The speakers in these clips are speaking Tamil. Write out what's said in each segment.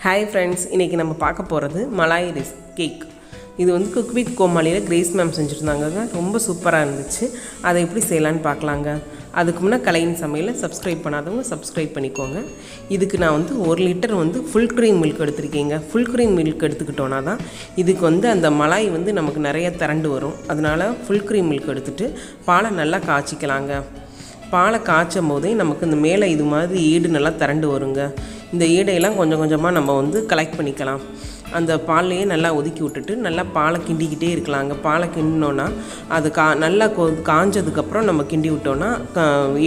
Hi friends, இன்னைக்கு நம்ம பார்க்க போறது மலாய் கேக். இது வந்து குக் வித் கோமாளில கிரேஸ் மேம் செஞ்சிருந்தாங்க. ரொம்ப சூப்பரா இருந்துச்சு. அதை எப்படி செய்யலாம்னு பார்க்கலாங்க. அதுக்கு முன்ன கலையின் சமையலை சப்ஸ்கிரைப் பண்ணாதவங்க சப்ஸ்கிரைப் பண்ணிக்கோங்க. இதுக்கு நான் வந்து 1 லிட்டர் வந்து ஃபுல் க்ரீம் மில்க் எடுத்துர்க்கேங்க. ஃபுல் க்ரீம் மில்க் எடுத்துக்கிட்டோனா தான் இதுக்கு வந்து அந்த மலாய் வந்து நமக்கு நிறைய திரண்டு வரும். அதனால ஃபுல் க்ரீம் மில்க் எடுத்துட்டு பாலை நல்லா காய்ச்சிக்கலாங்க. பாலை காய்ச்சும் போதே நமக்கு இந்த மேலே இது மாதிரி ஈடு நல்லா திரண்டு வருங்க. இந்த ஈடையெல்லாம் கொஞ்சம் கொஞ்சமாக நம்ம வந்து கலெக்ட் பண்ணிக்கலாம். அந்த பாலையே நல்லா ஒதுக்கி விட்டுட்டு நல்லா பாலை கிண்டிக்கிட்டே இருக்கலாங்க. பாலை கிண்டினோன்னா அது நல்லா காஞ்சதுக்கப்புறம் நம்ம கிண்டி விட்டோன்னா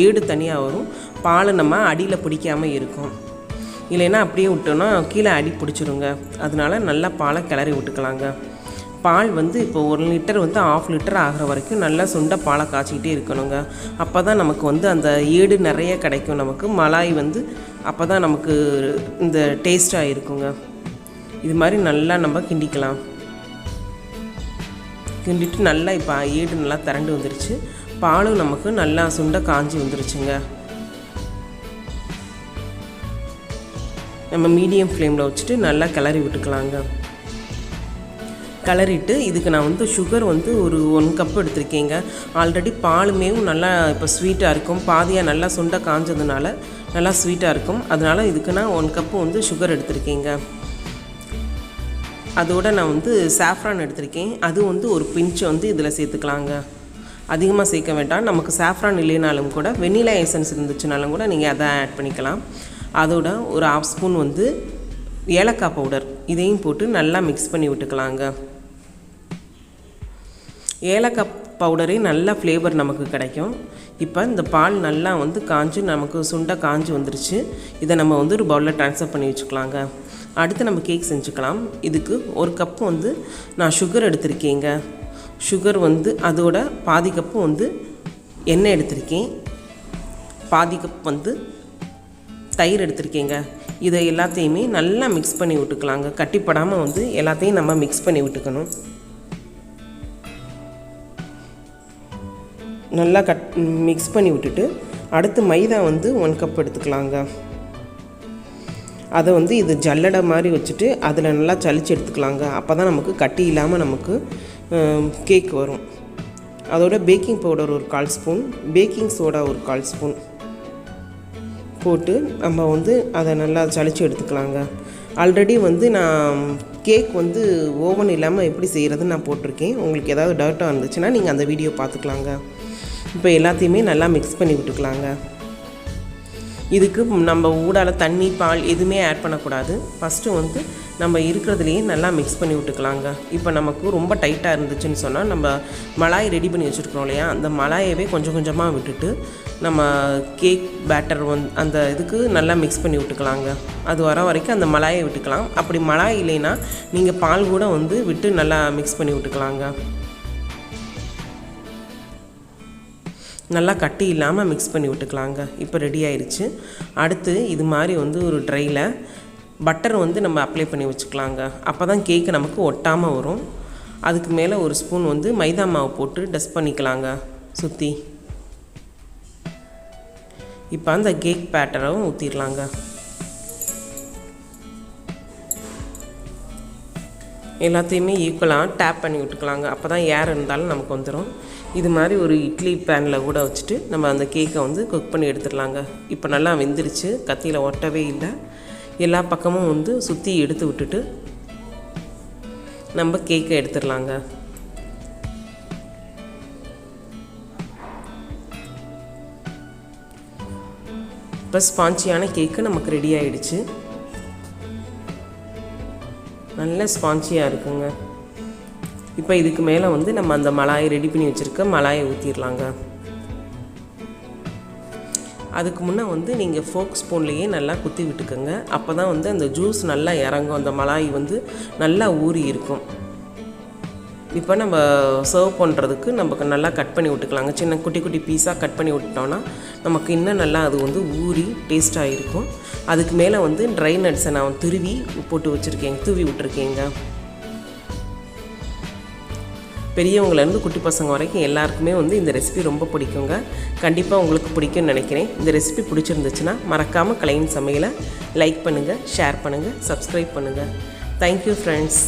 ஈடு தனியாக வரும். பால் நம்ம அடியில் பிடிக்காமல் இருக்கும். இல்லைன்னா அப்படியே விட்டோன்னா கீழே அடி பிடிச்சிருங்க. அதனால நல்லா பாலை கிளறி விட்டுக்கலாங்க. பால் வந்து இப்போ 1 லிட்டர் வந்து 1/2 லிட்டர் ஆகிற வரைக்கும் நல்லா சுண்ட பாலை காய்ச்சிக்கிட்டே இருக்கணுங்க. அப்போ தான் நமக்கு வந்து அந்த ஏடு நிறைய கிடைக்கும். நமக்கு மலாய் வந்து அப்போ தான் நமக்கு இந்த டேஸ்ட்டாக இருக்குங்க. இது மாதிரி நல்லா நம்ம கிண்டிக்கலாம். கிண்டிட்டு நல்லா இப்போ ஏடு நல்லா திரண்டு வந்துருச்சு. பாலும் நமக்கு நல்லா சுண்ட காஞ்சி வந்துருச்சுங்க. நம்ம மீடியம் ஃப்ளேமில் வச்சுட்டு நல்லா கிளறி விட்டுக்கலாங்க. கிளறிட்டு இதுக்கு நான் வந்து சுகர் வந்து ஒரு 1 கப் எடுத்திருக்கேங்க. ஆல்ரெடி பாலுமே நல்லா இப்போ ஸ்வீட்டாக இருக்கும். பாதியாக நல்லா சுண்ட காஞ்சதுனால நல்லா ஸ்வீட்டாக இருக்கும். அதனால் இதுக்கு நான் 1 கப்பு வந்து சுகர் எடுத்திருக்கேங்க. அதோடு நான் வந்து சாஃப்ரான் எடுத்திருக்கேன். அது வந்து ஒரு பிஞ்சு வந்து இதில் சேர்த்துக்கலாங்க. அதிகமாக சேர்க்க வேண்டாம். நமக்கு சாஃப்ரான் இல்லைனாலும் கூட வெண்ணிலா எசன்ஸ் இருந்துச்சுனாலும் கூட நீங்கள் அதை ஆட் பண்ணிக்கலாம். அதோட ஒரு 1/2 ஸ்பூன் வந்து ஏலக்காய் பவுடர் இதையும் போட்டு நல்லா மிக்ஸ் பண்ணி விட்டுக்கலாங்க. ஏலக்காய் பவுடரே நல்ல ஃப்ளேவர் நமக்கு கிடைக்கும். இப்போ இந்த பால் நல்லா வந்து காஞ்சு நமக்கு சுண்ட காஞ்சி வந்துருச்சு. இதை நம்ம வந்து ஒரு பவுலில் ட்ரான்ஸ்ஃபர் பண்ணி வச்சுக்கலாங்க. அடுத்து நம்ம கேக் செஞ்சுக்கலாம். இதுக்கு 1 கப்பு வந்து நான் சுகர் எடுத்திருக்கேங்க. சுகர் வந்து அதோட பாதி கப்பு வந்து எண்ணெய் எடுத்திருக்கேன். பாதி கப் வந்து தயிர் எடுத்திருக்கேங்க. இதை எல்லாத்தையுமே நல்லா மிக்ஸ் பண்ணி விட்டுக்கலாங்க. கட்டிப்படாமல் வந்து எல்லாத்தையும் நம்ம மிக்ஸ் பண்ணி விட்டுக்கணும். நல்லா மிக்ஸ் பண்ணி விட்டுட்டு அடுத்து மைதா வந்து 1 கப் எடுத்துக்கலாங்க. அதை வந்து இது ஜல்லடை மாதிரி வச்சுட்டு அதில் நல்லா சலிச்சு எடுத்துக்கலாங்க. அப்போ தான் நமக்கு கட்டி இல்லாமல் நமக்கு கேக் வரும். அதோட பேக்கிங் பவுடர் ஒரு 1/4 ஸ்பூன், பேக்கிங் சோடா ஒரு 1/4 ஸ்பூன் போட்டு நம்ம வந்து அதை நல்லா சலிச்சு எடுத்துக்கலாங்க. ஆல்ரெடி வந்து நான் கேக் வந்து ஓவன் இல்லாமல் எப்படி செய்கிறதுன்னு நான் போட்டிருக்கேன். உங்களுக்கு ஏதாவது டவுட்டாக இருந்துச்சுன்னா நீங்கள் அந்த வீடியோ பார்த்துக்கலாங்க. இப்போ எல்லாத்தையுமே நல்லா மிக்ஸ் பண்ணி விட்டுக்கலாங்க. இதுக்கு நம்ம ஊடால தண்ணி பால் எதுவுமே ஆட் பண்ணக்கூடாது. ஃபஸ்ட்டு வந்து நம்ம இருக்கிறதுலையே நல்லா மிக்ஸ் பண்ணி விட்டுக்கலாங்க. இப்போ நமக்கு ரொம்ப டைட்டாக இருந்துச்சுன்னு சொன்னால் நம்ம மலாய் ரெடி பண்ணி வச்சுருக்கோம் இல்லையா, அந்த மலாயவே கொஞ்சம் கொஞ்சமாக விட்டுட்டு நம்ம கேக் பேட்டர் அந்த இதுக்கு நல்லா மிக்ஸ் பண்ணி விட்டுக்கலாங்க. அது வர வரைக்கும் அந்த மலாயை விட்டுக்கலாம். அப்படி மலாய் இல்லைன்னா நீங்கள் பால் கூட வந்து விட்டு நல்லா மிக்ஸ் பண்ணி விட்டுக்கலாங்க. நல்லா கட்டி இல்லாமல் மிக்ஸ் பண்ணி விட்டுக்கலாங்க. இப்போ ரெடி ஆயிடுச்சு. அடுத்து இது மாதிரி வந்து ஒரு ட்ரையில் பட்டர் வந்து நம்ம அப்ளை பண்ணி வச்சுக்கலாங்க. அப்போ தான் கேக்கு நமக்கு ஒட்டாமல் வரும். அதுக்கு மேலே ஒரு ஸ்பூன் வந்து மைதா மாவு போட்டு டஸ்ட் பண்ணிக்கலாங்க சுற்றி. இப்போ அந்த கேக் பேட்டரும் ஊற்றிடலாங்க. எல்லாத்தையுமே ஈக்குவலாக டேப் பண்ணி விட்டுக்கலாங்க. அப்போ தான் ஏர் இருந்தாலும் நமக்கு வந்துடும். இது மாதிரி ஒரு இட்லி பேனில் கூட வச்சுட்டு நம்ம அந்த கேக்கை வந்து குக் பண்ணி எடுத்துடலாங்க. இப்போ நல்லா வெந்துருச்சு. கத்தியில் ஒட்டவே இல்லை. எல்லா பக்கமும் வந்து சுற்றி எடுத்து விட்டுட்டு நம்ம கேக்கை எடுத்துடலாங்க. இப்போ ஸ்பான்ச்சியான கேக்கு நமக்கு ரெடி ஆகிடுச்சு. நல்ல ஸ்பான்ச்சியாக இருக்குங்க. இப்போ இதுக்கு மேலே வந்து நம்ம அந்த மலாயை ரெடி பண்ணி வச்சுருக்க மலாயை ஊற்றிடலாங்க. அதுக்கு முன்னே வந்து நீங்கள் ஃபோக் ஸ்பூன்லேயே நல்லா குத்தி விட்டுக்கோங்க. அப்போ தான் வந்து அந்த ஜூஸ் நல்லா இறங்கும். அந்த மலாய் வந்து நல்லா ஊறி இருக்கும். இப்போ நம்ம சர்வ் பண்ணுறதுக்கு நமக்கு நல்லா கட் பண்ணி விட்டுக்கலாங்க. சின்ன குட்டி குட்டி பீஸாக கட் பண்ணி விட்டோன்னா நமக்கு இன்னும் நல்லா அது வந்து ஊறி டேஸ்ட்டாக இருக்கும். அதுக்கு மேலே வந்து ட்ரை நட்ஸை நான் தூவி விட்டுருக்கேங்க. பெரியவங்கலேருந்து குட்டி பசங்க வரைக்கும் எல்லாருக்குமே வந்து இந்த ரெசிபி ரொம்ப பிடிக்குங்க. கண்டிப்பாக உங்களுக்கு பிடிக்கும்னு நினைக்கிறேன். இந்த ரெசிபி பிடிச்சிருந்துச்சுன்னா மறக்காமல் கலையின் சமையலை லைக் பண்ணுங்கள், ஷேர் பண்ணுங்கள், சப்ஸ்கிரைப் பண்ணுங்கள். Thank you friends.